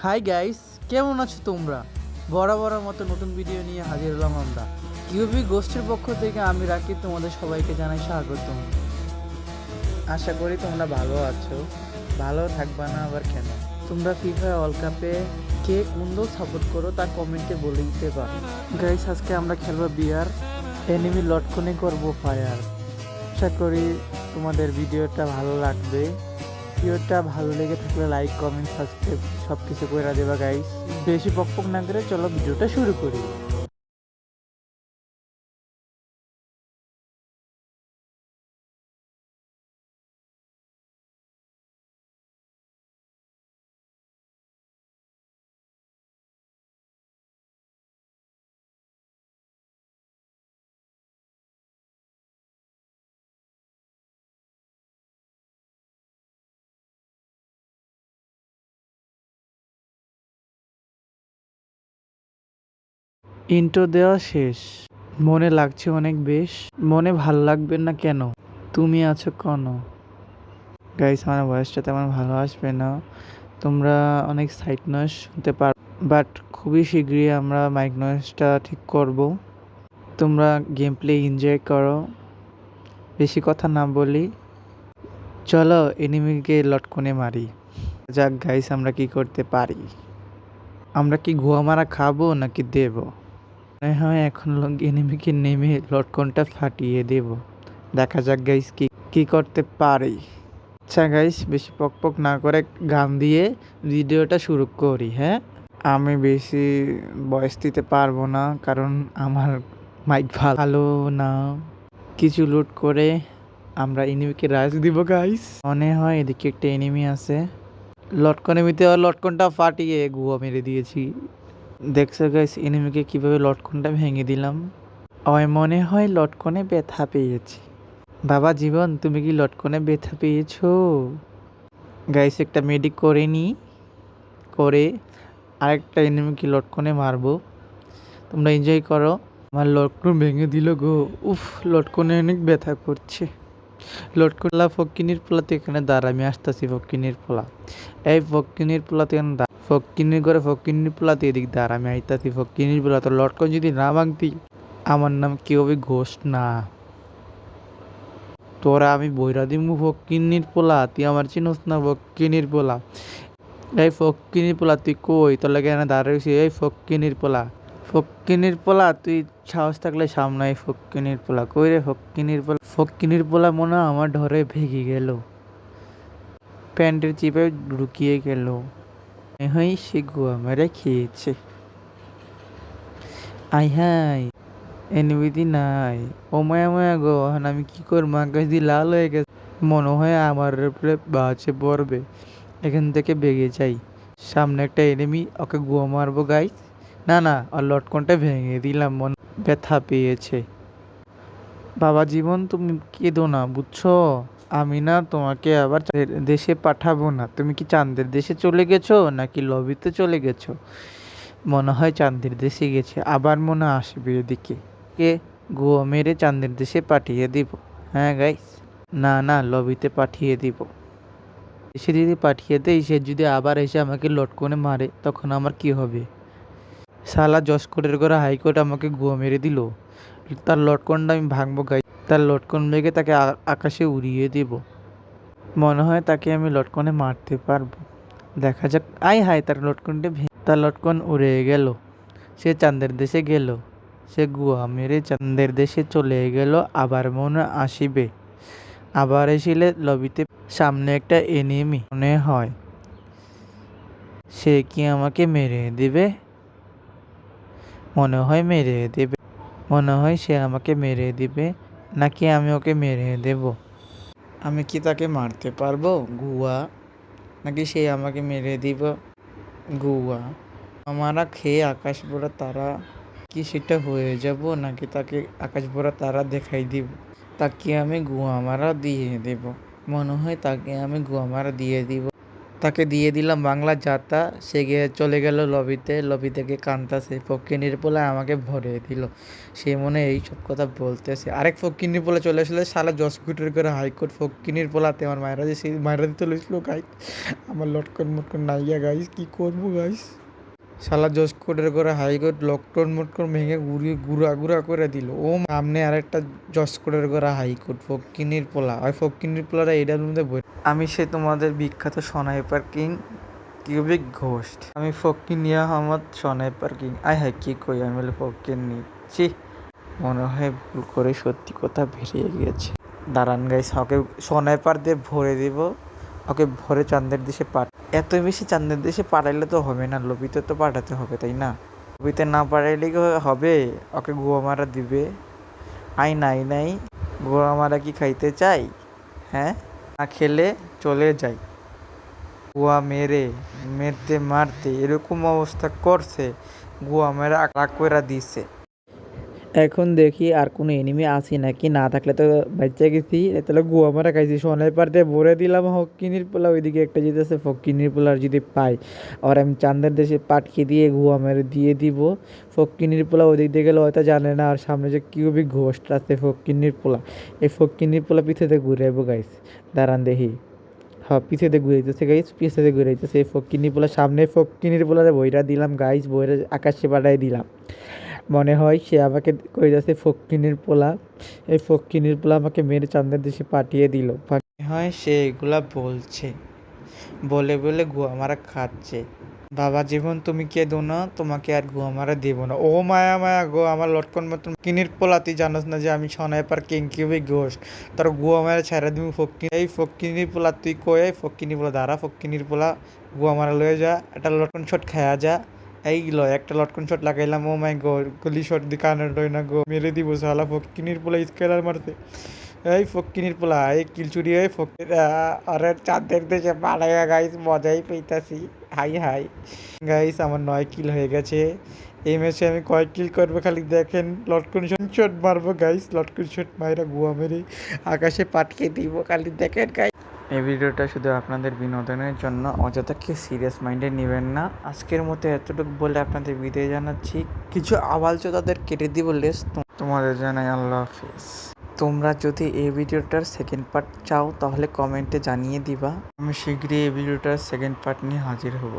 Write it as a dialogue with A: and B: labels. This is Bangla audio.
A: হাই গাইস, কেমন আছো তোমরা? বরাবরের মতো নতুন ভিডিও নিয়ে হাজির হলাম আমরা। কিউবি গোষ্ঠীর পক্ষ থেকে আমি রাখি, তোমাদের সবাইকে জানাই স্বাগতম। আশা করি তোমরা ভালো আছো, ভালো থাকবা না আবার কেন? তোমরা ফিফা ওয়ার্ল্ড কাপে কে কোন দল সাপোর্ট করো তা কমেন্টে বলে দিতে পারো। গাইস, আজকে আমরা খেলবো বিয়ার, এনিমি লটকনে করবো ফায়ার। আশা করি তোমাদের ভিডিওটা ভালো লাগবে। ভিডিওটা ভালো লেগে থাকলে লাইক, কমেন্ট, সাবস্ক্রাইব সব কিছু করে দেবা গাইস। বেশি বকবক না করে চলো ভিডিওটা শুরু করি। ইন্ট্রো দেওয়া শেষ, মনে লাগছে অনেক বেশ। মনে ভাল লাগবে না কেন? তুমি আছো কেন? গাইস, আমার ভয়েসটা তেমন ভালো আসবে না, তোমরা অনেক সাইড নয়েজ শুনতে পার, বাট খুবই শীঘ্রই আমরা মাইক নয়েজটা ঠিক করব। তোমরা গেম প্লে এনজয় করো, বেশি কথা না বলি, চলো এনিমিকে লটকনে মারি। যাক গাইস, আমরা কি করতে পারি? আমরা কি গুয়া মারা খাবো নাকি দেব? মনে হয় এখন এনিমিকে নেমে লটকনটা ফাটিয়ে দেব। দেখা যাক গাইস কি কি করতে পারি। আচ্ছা গাইস, বেশি পক পক না করে গান দিয়ে ভিডিওটা শুরু করি। হ্যাঁ, আমি বেশি ভয়েস দিতে পারবো না, কারণ আমার মাইক ভালো না। কিছু লুট করে আমরা এনিমিকে রাইজ দিব গাইস। মনে হয় এদিকে একটা এনিমি আছে, লটকনে মিতে লটকনটা ফাটিয়ে গুয়া মেরে দিয়েছি। দেখছো গাইস এনিমিকে কিভাবে লটকনটা ভেঙে দিলাম। ওই মনে হয় লটকনে ব্যথা পেয়েছি। বাবা জীবন, তুমি কি লটকনে ব্যথা পেয়েছো? গাইস, একটা মেডিক করে নি, করে আরেকটা এনিমিকে লটকনে মারবো। তোমরা এনজয় করো। আমার লটকন ভেঙে দিল গো। উফ, লটকনে অনেক ব্যথা করছে। লটকনলা ফকিনির পোলা, তো এখানে দাঁড়া, আমি আসতেছি ফকিনির পোলা। এই ফকিনির পোলা তো এখানে দাঁড়া, ফকিনির ঘরে ফকিনির পোলা তো এদিক দাঁড়া, আমি আইতাছি ফকিনির পোলা। তো লটকন যদি না ভাঙতি, আমার নাম কেউ ঘোষ না। তোরা আমি বইরা দিমু ফকিনির পোলা, তুই আমার চিনস না ফকিনির পোলা। এই ফকিনির পোলা তুই কই? তোর লাগে এখানে দাঁড়াইছি। এই ফকিনির পোলা, ফক্কিনির পোলা, তুই সাহস থাকলে সামনে আয়। ফক্কিনির পোলা কই রে? ফক্কিনির পোলা, ফক্কিনির পোলা মনে হয় আমার ধরে ভেঙে গেল, প্যান্টের চিপে ঢুকিয়ে গেল। হই সে গুয়া মেরে খেয়েছে। আই হাই, এনিমিতি নাই। ও মায়া মায়া গো, এখন আমি কি করবো? আকাশ দিয়ে লাল হয়ে গেছে, মনে হয় আমার উপরে বাজে পড়বে। এখান থেকে বেগে যাই, সামনে একটা এনিমি, ওকে গুয়া মারবো গাই। না না, আর লটকনটা ভেঙে দিলাম, মন ব্যথা পেয়েছে। বাবা জীবন, তুমি কেঁদো না বুঝছো? আমি না তোমাকে আবার দেশে পাঠাবো না। তুমি কি চাঁদের দেশে চলে গেছো নাকি লবিতে চলে গেছো? মনে হয় চাঁদের দেশে গেছে, আবার মনে আসবে এদিকে। কে গোয়া মেরে চাঁদের দেশে পাঠিয়ে দিব। হ্যাঁ গাইস, না না, লবিতে পাঠিয়ে দিব। সে যদি পাঠিয়ে দেয়, সে যদি আবার এসে আমাকে লটকনে মারে, তখন আমার কি হবে? শালা জসকোটের করে হাইকোর্ট আমাকে গুয়া মেরে দিল, তার লটকনটা আমি ভাঙবো গাই। তার লটকন ভেঙে তাকে আকাশে উড়িয়ে দেব। মনে হয় তাকে আমি লটকনে মারতে পারবো, দেখা যাক। আই হাই, তার লটকনটা তার লটকন উড়ে গেল, সে চাঁদের দেশে গেল। সে গুয়া মেরে চাঁদের দেশে চলে গেল, আবার মনে আসিবে। আবার এসিলে লবিতে সামনে একটা এনিমি, মনে হয় সে কি আমাকে মেরে দিবে। মনে হয় মেরে দেবে, মনে হয় সে আমাকে মেরে দিবে, নাকি আমি ওকে মেরে দেব। আমি কি তাকে মারতে পারবো গুয়া, নাকি সে আমাকে মেরে দিব? গুয়া আমারা খেয়ে আকাশ ভরা তারা, কি সেটা হয়ে যাব, নাকি তাকে আকাশ ভরা তারা দেখাই দিব? তাকে আমি গুয়া মারা দিয়ে দেব। মনে হয় তাকে আমি গুয়া মারা দিয়ে দিব। তাকে দিয়ে দিলাম বাংলা যাতা, সে গিয়ে চলে গেল লবিতে, লবি থেকে কাঁদতাছে, ফকিন্নির পোলা আমাকে ভরিয়ে দিল। সে মনে হয় এইসব কথা বলতেছে, আরেক ফকিন্নির পোলা চলে আসলে শালা জসকুটের করে হাইকোর্ট ফকিন্নির পোলাতে আমার মায়েরা যে সেই মায়েরা দিতে লইছিল গাইস, আমার লটকন মটকন নাইয়া গাইস, কি করবো গাইস, শালা জসকোটের করে হাইকোর্ট লকডাউন মটকন ভেঙে গুড়া গুড়া করে দিল। ও সামনে আরেকটা জসকোটের করে হাইকোর্ট ফকিন্নির পোলা, ওই ফকিন্নির পোলারা এটার মধ্যে বই। আমি সে তোমাদের বিখ্যাত স্নাইপার কিং কিউবিক ঘোস্ট, আমি ফকিন্নি আহমদ স্নাইপার কিং। আয় হায় কি কই, আমি বলে ফকিন্নি, ছি, মনে হয় ভুল করে সত্যি কথা বেরিয়ে গিয়েছে। দাঁড়ান গাইস, ওকে স্নাইপার দিয়ে ভরে দিব, ওকে ভরে চাঁদের দেশে এত বেশি চাঁদের দেশে পাঠাইলে তো হবে না, লবিতে তো পাঠাতে হবে তাই না? লবিতে না পাঠাইলে কি হবে? ওকে গুয়া মারা দিবে। আই নাই নাই, গুয়া মারা কি খাইতে চাই? হ্যাঁ, না খেলে চলে যাই। গুয়া মেরতে মারতে এরকম অবস্থা করছে, গুয়া মেরা রাগ করে দিছে। এখন দেখি আর কোনো এনিমি আছে নাকি, না থাকলে তো বাচ্চা গেছি, তাহলে গুয়া মারা খাইছি। স্নাইপার দিয়ে ভরে দিলাম হকিনির পোলা, ওইদিকে একটা জিতেছে ফকিনির পোলার, যদি পাই আর আমি চাঁদের দেশে পাঠিয়ে দিয়ে গুয়া মেরে দিয়ে দিব। ফকিনির পোলা ওদিক দিয়ে গেলে হয়তো জানে না, আর সামনে যে কিউবিক ঘোস্ট আছে ফকিনির পোলা, এই ফকিনির পোলা পিছেতে ঘুরে যাবো গাইস, দাঁড়ান দেখি। হ্যাঁ, পিছেতে ঘুরাইতেছে গাইস, পিছেতে ঘুরাইতেছে এই ফকিনি পোলা, সামনে ফকিনির পোলারে বইরা দিলাম গাইস, বইরা আকাশে পাঠাই দিলাম। মনে হয় সে আমাকে কই যাচ্ছে ফকিনির পোলা, এই ফকিনির পোলা আমাকে মেরে চাঁদের দেশে পাঠিয়ে দিল। মনে হয় সে এগুলা বলছে, বলে বলে গুয়া মারা খাচ্ছে। বাবা জীবন তুমি কেঁদো না, তোমাকে আর গুয়া মারা দেবো না। ও মায়া মায়া গো, আমার লটকন মতন কিনির পোলা, তুই জানোস না যে আমি স্নাইপার কিং কিউবিক ঘোস্ট, তোর গুয়া মারা ছাড়া দিবি ফকিনি। এই ফকিনির পোলা তুই কই, এই ফকিনির পোলা দাঁড়া, ফকিনির পোলা গুয়া মারা লয়ে যা, একটা লটকন শট খায়া যা। এই লয় একটা লটকন শট লাগাইলাম, ও মাই গো, গুলি শট দি কানের লয় না গো, মেরে দিব শালা ফকিনির পোলা স্কেলার মারতে। এই ফকিনির পোলা, এই কিলচুরি, এই ফকির আরে চাঁদের দেশে পালাইয়া গাইস, মজাই পেইতাছি। হাই হাই গাইস, আমার 9 কিল হয়ে গেছে। এই ম্যাচে আমি কয় কিল করবো খালি দেখেন, লটকন শট মারবো গাইস, লটকন শট মাইরা গুয়া মেরে আকাশে পাঠিয়ে দিব, খালি দেখেন গাইস। এই ভিডিওটা শুধু আপনাদের বিনোদনের জন্য, অযথা কেউ সিরিয়াস মাইন্ডে নেবেন না। আজকের মতো এতটুকু বলে আপনাদের বিদায় জানাচ্ছি। কিছু আবালচোদাদের কেটে দিব লেস, তোমাদের জানাই আল্লাহ হাফিজ। তোমরা যদি এই ভিডিওটার সেকেন্ড পার্ট চাও তাহলে কমেন্টে জানিয়ে দিবা, আমি শীঘ্রই এই ভিডিওটার সেকেন্ড পার্ট নিয়ে হাজির হব।